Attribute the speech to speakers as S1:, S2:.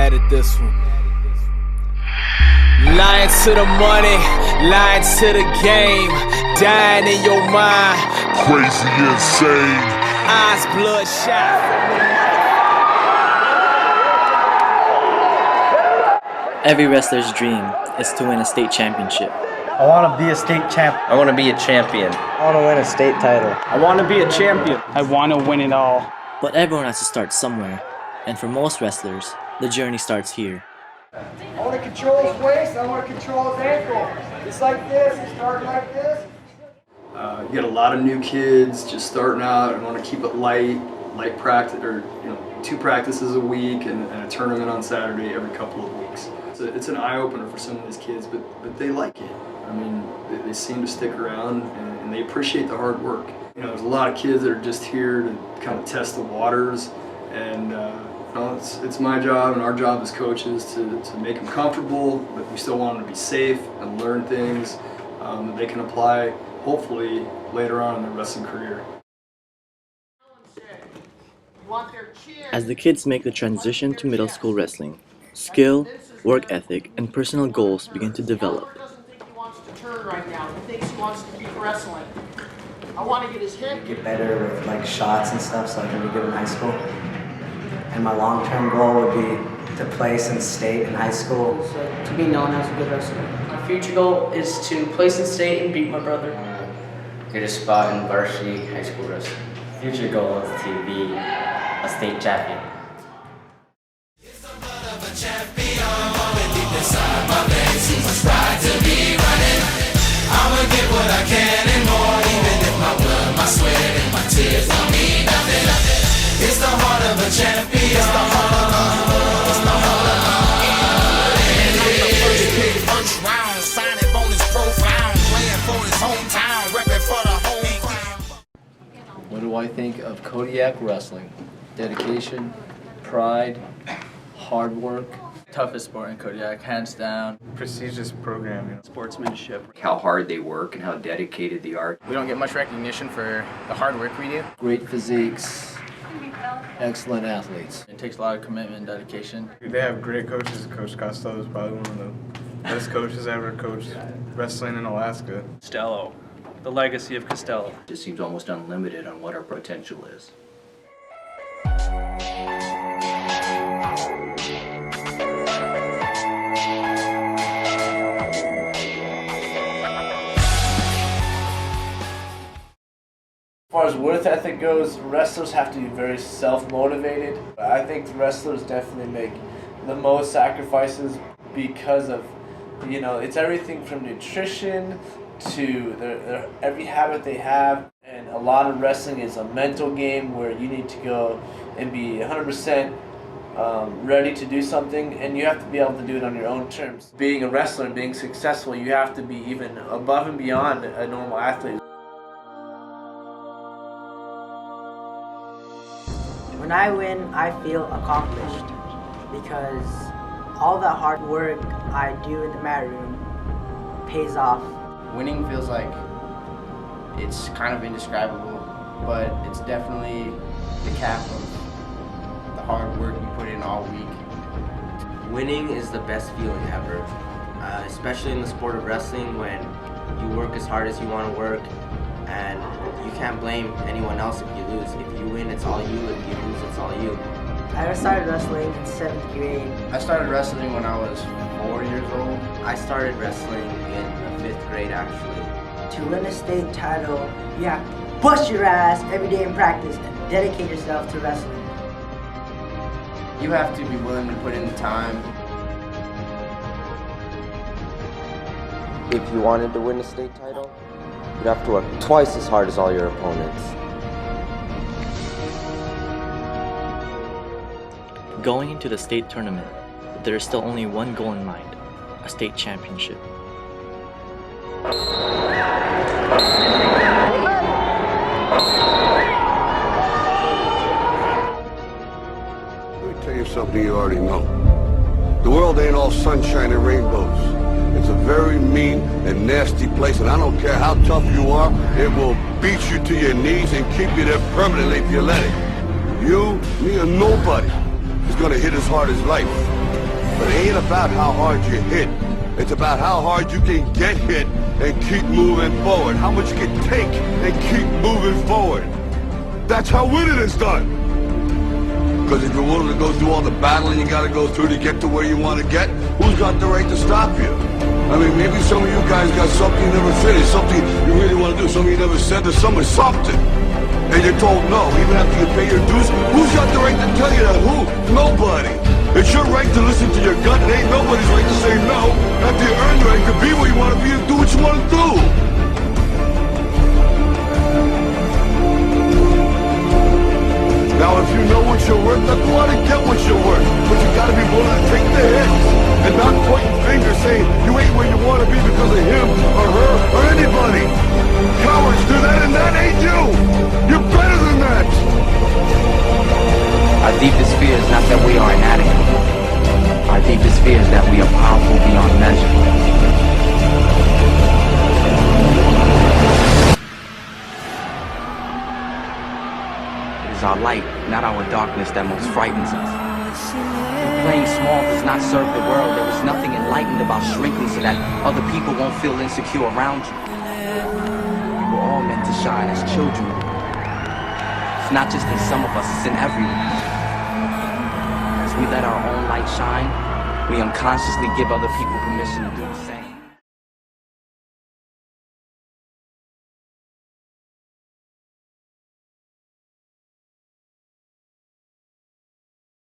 S1: mad at this one. Lying to the money, lying to the game, dying in your mind,
S2: crazy, insane,
S1: eyes bloodshot.
S3: Every wrestler's dream is to win a state championship.
S4: I want to be a state champ.
S5: I want to be a champion.
S4: I want to win a state title.
S6: I want to be a champion. I want to win it all.
S3: But everyone has to start somewhere, and for most wrestlers, the journey starts here.
S7: I want to control his waist, I want to control his ankle. It's like this, you start like this.
S8: You get a lot of new kids just starting out and want to keep it light practice, or 2 practices a week and a tournament on Saturday every couple of weeks. It's an eye-opener for some of these kids, but they like it. I mean, they seem to stick around and they appreciate the hard work. There's a lot of kids that are just here to kind of test the waters, and it's my job and our job as coaches to make them comfortable, but we still want them to be safe and learn things that they can apply, hopefully, later on in their wrestling career.
S3: As the kids make the transition to middle school wrestling, skill, work ethic, and personal goals begin to develop.
S9: He doesn't think he wants to turn right now. He thinks he wants to keep wrestling. I want to get his head.
S10: Get better with like shots and stuff so I can be good in high school. And my long-term goal would be to place in state in high school.
S9: So, to be known as a good wrestler. My future goal is to place in state and beat my brother.
S5: Get a spot in varsity high school wrestling. Future goal is to be a state champion.
S1: I'ma get what I can and more, even if my blood, my sweat, and my tears don't mean nothing. It's the heart of a champion. It's the heart of a, it's the heart of a. And I'm the first pick, first round, signing bonus profound, playing for his hometown, repping for the home crowd.
S11: What do I think of Kodiak wrestling? Dedication, pride, hard work.
S12: Toughest sport in Kodiak, hands down.
S6: Prestigious program,
S12: Sportsmanship.
S5: How hard they work and how dedicated they are.
S12: We don't get much recognition for the hard work we do.
S11: Great physiques, excellent athletes.
S12: It takes a lot of commitment and dedication.
S6: They have great coaches. Coach Costello is probably one of the best coaches ever coached wrestling in Alaska.
S13: Costello, the legacy of Costello.
S5: It seems almost unlimited on what our potential is.
S4: As far as worth ethic goes, wrestlers have to be very self-motivated. I think the wrestlers definitely make the most sacrifices because of, it's everything from nutrition to their every habit they have. And a lot of wrestling is a mental game where you need to go and be 100% ready to do something, and you have to be able to do it on your own terms. Being a wrestler and being successful, you have to be even above and beyond a normal athlete.
S14: When I win, I feel accomplished because all the hard work I do in the mat room pays off.
S12: Winning feels like it's kind of indescribable, but it's definitely the cap of the hard work you put in all week.
S15: Winning is the best feeling ever, especially in the sport of wrestling when you work as hard as you want to work, and you can't blame anyone else if you lose. If you win, it's all you. If you lose, it's all you.
S14: I started wrestling in 7th grade.
S12: I started wrestling when I was 4 years old.
S15: I started wrestling in the 5th grade, actually.
S14: To win a state title, you have to bust your ass every day in practice and dedicate yourself to wrestling.
S12: You have to be willing to put in the time.
S16: If you wanted to win a state title, you'd have to work twice as hard as all your opponents.
S3: Going into the state tournament, there is still only one goal in mind, a state championship.
S2: Let me tell you something you already know. The world ain't all sunshine and rainbows. It's a very mean and nasty place, and I don't care how tough you are, it will beat you to your knees and keep you there permanently if you let it. You, me, or nobody is gonna hit as hard as life. But it ain't about how hard you hit. It's about how hard you can get hit and keep moving forward. How much you can take and keep moving forward. That's how winning is done. Because if you're willing to go through all the battling you got to go through to get to where you want to get, who's got the right to stop you? I mean, maybe some of you guys got something you never finished, something you really want to do, something you never said to someone, something. And you're told no, even after you pay your dues. Who's got the right to tell you that? Who? Nobody. It's your right to listen to your gut. It ain't nobody's right to say no. After you earn the right to be where you want to be and do what you want to do. Now, if you know what you're worth, then go out and get what you're worth. But you gotta be willing to take the hits and not pointing fingers saying you ain't where you want to be because of him or her or anybody. Cowards do that, and that ain't you. You're better than that.
S17: Our deepest fear is not that we are inadequate. Our deepest fear is that we are powerful beyond measure. It is our light, not our darkness, that most frightens us. Playing small does not serve the world. There is nothing enlightened about shrinking so that other people won't feel insecure around you. We were all meant to shine as children. It's not just in some of us, it's in everyone. As we let our own light shine, we unconsciously give other people permission to do the same.